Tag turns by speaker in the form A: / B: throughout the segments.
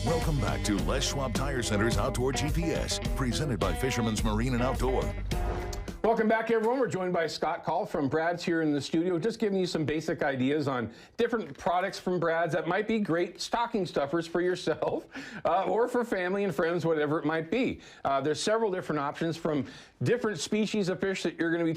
A: Welcome back to Les Schwab Tire Center's Outdoor GPS, presented by Fisherman's Marine and Outdoor.
B: Welcome back, everyone. We're joined by Scott Call from Brad's here in the studio, just giving you some basic ideas on different products from Brad's that might be great stocking stuffers for yourself or for family and friends, whatever it might be. There's several different options from different species of fish that you're going to be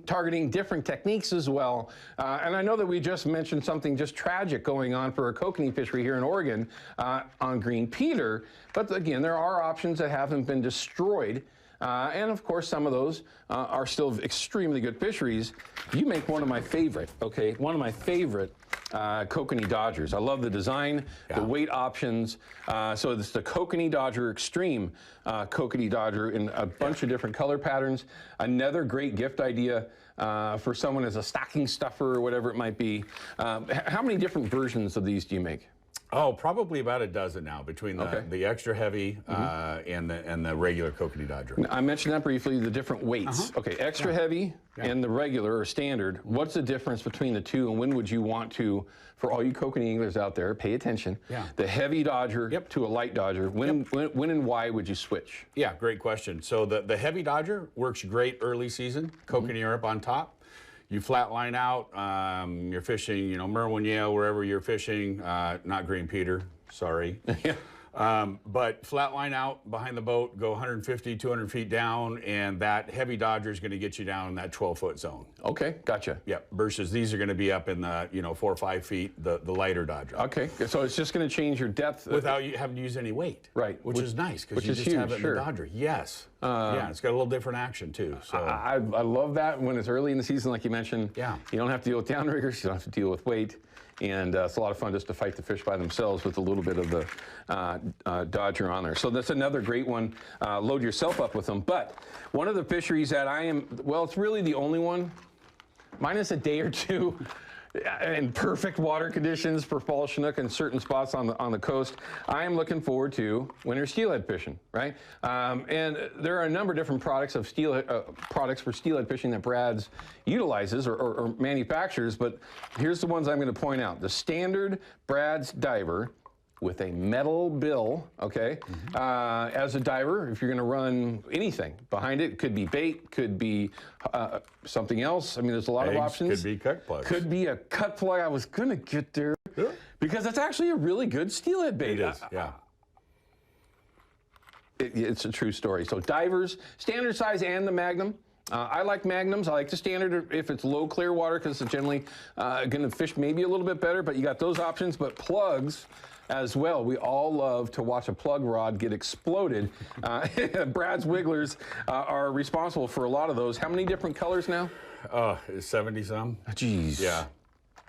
B: targeting different techniques as well. And I know that we just mentioned something just tragic going on for a kokanee fishery here in Oregon on Green Peter. But again, there are options that haven't been destroyed. And of course, some of those are still extremely good fisheries. You make one of my favorite, okay? One of my favorite kokanee dodgers. I love the design, the weight options. So it's the Kokanee Dodger Extreme Kokanee Dodger in a bunch of different color patterns. Another great gift idea for someone as a stocking stuffer or whatever it might be. How many different versions of these do you make?
C: Oh, probably about a dozen now between the extra heavy and the regular Kokanee Dodger.
B: I mentioned that briefly, the different weights. Okay, extra heavy and the regular or standard. What's the difference between the two, and when would you want to, for all you kokanee anglers out there, pay attention. The heavy Dodger to a light Dodger. When and why would you switch?
C: Yeah, great question. So the heavy Dodger works great early season. Kokanee are up on top. You flat line out, you're fishing, Merwin, Yale, wherever you're fishing, not Green Peter, sorry. But flat line out behind the boat, go 150, 200 feet down, and that heavy Dodger is going to get you down in that 12-foot zone.
B: Okay, gotcha.
C: Yep, versus these are going to be up in the, 4 or 5 feet, the lighter Dodger.
B: Okay, so it's just going to change your depth.
C: Without you having to use any weight.
B: Right.
C: Which is nice, because you just
B: huge,
C: have it in the Dodger. Yes. Yeah, it's got a little different action, too. So
B: I love that when it's early in the season, like you mentioned.
C: Yeah.
B: You don't have to deal with downriggers, you don't have to deal with weight. And it's a lot of fun just to fight the fish by themselves with a little bit of the Dodger on there. So that's another great one. Load yourself up with them. But one of the fisheries that it's really the only one, minus a day or two in perfect water conditions for fall Chinook in certain spots on the coast, I am looking forward to winter steelhead fishing, right? And there are a number of different products of products for steelhead fishing that Brad's utilizes or manufactures, but here's the ones I'm going to point out. The standard Brad's diver with a metal bill, okay? As a diver, if you're gonna run anything behind it, could be bait, could be something else. I mean, there's a lot of options.
C: Could be cut plugs.
B: Could be a cut plug. I was gonna get there because that's actually a really good steelhead bait.
C: It is, yeah.
B: It's a true story. So divers, standard size and the Magnum. I like Magnums. I like the standard if it's low clear water because it's generally going to fish maybe a little bit better, but you got those options. But plugs as well. We all love to watch a plug rod get exploded. Brad's Wigglers are responsible for a lot of those. How many different colors now?
C: 70-some.
B: Jeez.
C: Yeah.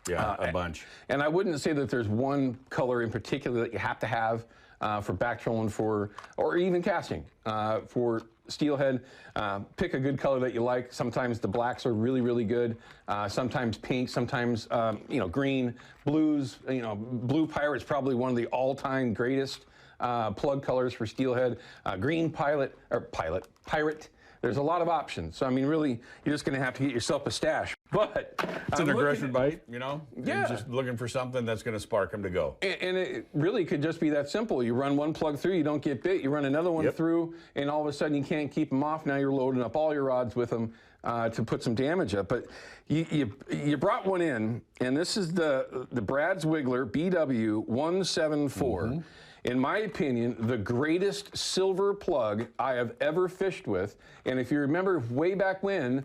C: Yeah, a bunch.
B: And I wouldn't say that there's one color in particular that you have to have for back trolling or even casting for steelhead. Pick a good color that you like. Sometimes the blacks are really, really good. Sometimes pink, sometimes, green, blues. Blue Pirate is probably one of the all-time greatest plug colors for steelhead. Green Pirate. There's a lot of options. So, I mean, really, you're just going to have to get yourself a stash. But
C: it's an aggression bite,
B: Yeah.
C: You're just looking for something that's going to spark them to go.
B: And it really could just be that simple. You run one plug through, you don't get bit. You run another one through, and all of a sudden you can't keep them off. Now you're loading up all your rods with them to put some damage up. But you brought one in, and this is the Brad's Wiggler BW174. In my opinion, the greatest silver plug I have ever fished with. And if you remember way back when,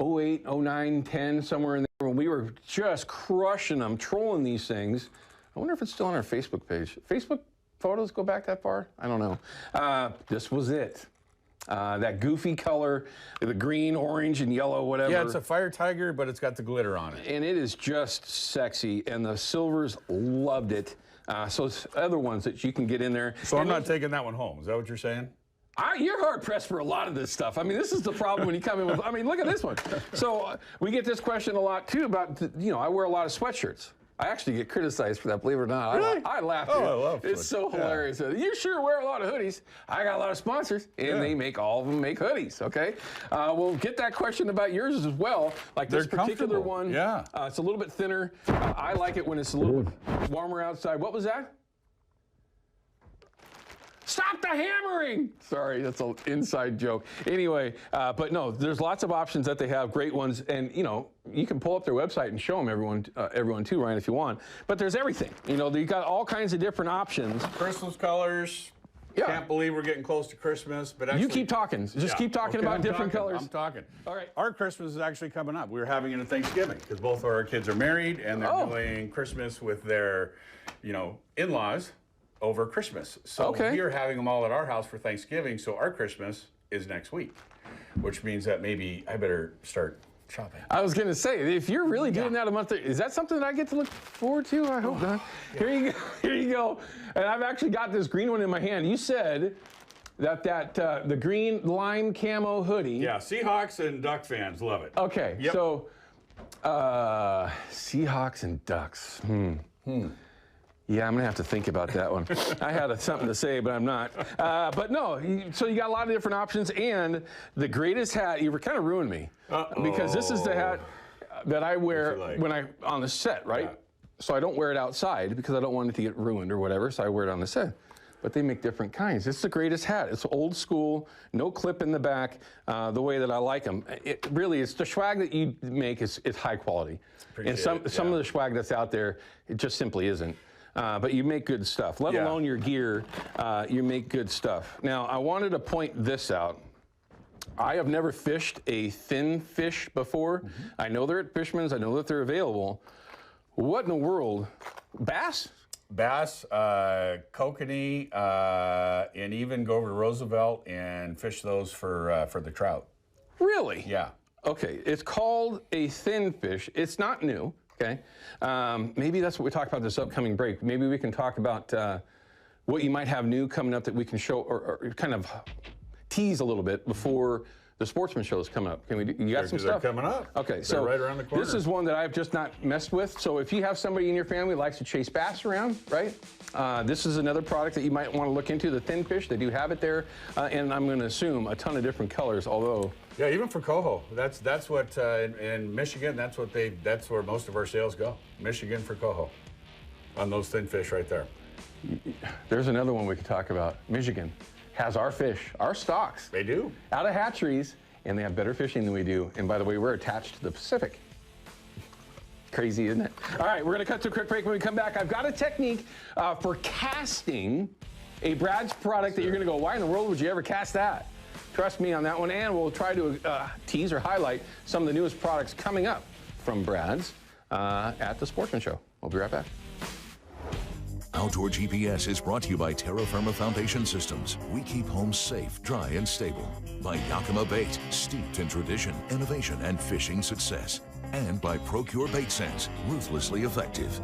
B: 08, 09, 10, somewhere in there, when we were just crushing them, trolling these things. I wonder if it's still on our Facebook page. Facebook photos go back that far? I don't know. This was it. That goofy color, the green, orange, and yellow, whatever.
C: Yeah, it's a fire tiger, but it's got the glitter on it.
B: And it is just sexy, and the silvers loved it. So it's other ones that you can get in there.
C: So I'm not taking that one home. Is that what you're saying?
B: You're hard-pressed for a lot of this stuff. I mean, this is the problem when you come in with, look at this one. So we get this question a lot, too, about, I wear a lot of sweatshirts. I actually get criticized for that, believe it or not.
C: Really?
B: I laugh.
C: Oh, I love
B: it. It's so hilarious. You sure wear a lot of hoodies. I got a lot of sponsors, and they make all of them make hoodies, okay? We'll get that question about yours as well. Like this particular one.
C: Yeah.
B: It's a little bit thinner. I like it when it's a little bit warmer outside. What was that? stop the hammering. Sorry, that's an inside joke. Anyway, but no, there's lots of options that they have, great ones, and you know, you can pull up their website and show them everyone too, Ryan, if you want. But there's everything. You know, you got all kinds of different options.
C: Christmas colors.
B: Yeah.
C: Can't believe we're getting close to Christmas, but actually,
B: You keep talking. Just keep talking about different colors.
C: I'm talking.
B: All right.
C: Our Christmas is actually coming up. We're having it at Thanksgiving because both of our kids are married and they're doing Christmas with their, you know, in-laws over Christmas. So we are having them all at our house for Thanksgiving. So our Christmas is next week, which means that maybe I better start shopping.
B: I was going to say, if you're really doing that a month, is that something that I get to look forward to? I hope not. Yeah. Here you go. Here you go. And I've actually got this green one in my hand. You said that the green lime camo hoodie.
C: Yeah, Seahawks and Duck fans love it.
B: Okay, so Seahawks and Ducks. Yeah, I'm gonna have to think about that one. I had something to say, but I'm not. But no, so you got a lot of different options, and the greatest hat. You were kind of ruined me because this is the hat that I wear when I on the set, right? Yeah. So I don't wear it outside because I don't want it to get ruined or whatever. So I wear it on the set. But they make different kinds. It's the greatest hat. It's old school, no clip in the back, the way that I like them. It really, it's the swag that you make is high quality. And some of the swag that's out there, it just simply isn't. But you make good stuff, let alone your gear, you make good stuff. Now, I wanted to point this out. I have never fished a thin fish before. I know they're at Fishman's, I know that they're available. What in the world? Bass?
C: Bass, kokanee, and even go over to Roosevelt and fish those for the trout.
B: Really?
C: Yeah.
B: Okay, it's called a thin fish. It's not new. Okay, maybe that's what we talk about this upcoming break. Maybe we can talk about what you might have new coming up that we can show or kind of tease a little bit before the Sportsman show is coming up. Can we? You got some stuff
C: coming up.
B: Okay, so
C: right around the corner.
B: This is one that I've just not messed with. So if you have somebody in your family who likes to chase bass around, right? This is another product that you might want to look into. The thin fish, they do have it there, and I'm going to assume a ton of different colors. Although.
C: Yeah, even for coho, that's what in Michigan. That's where most of our sales go. Michigan for coho, on those thin fish right there.
B: There's another one we could talk about. Michigan has our fish, our stocks.
C: They do.
B: Out of hatcheries, and they have better fishing than we do. And by the way, we're attached to the Pacific. Crazy, isn't it? All right, we're going to cut to a quick break. When we come back, I've got a technique for casting a Brad's product that you're going to go, why in the world would you ever cast that? Trust me on that one, and we'll try to tease or highlight some of the newest products coming up from Brad's at the Sportsman Show. We'll be right back.
A: Outdoor GPS is brought to you by Terra Firma Foundation Systems. We keep homes safe, dry, and stable. By Yakima Bait, steeped in tradition, innovation, and fishing success. And by Procure Bait Sense, ruthlessly effective.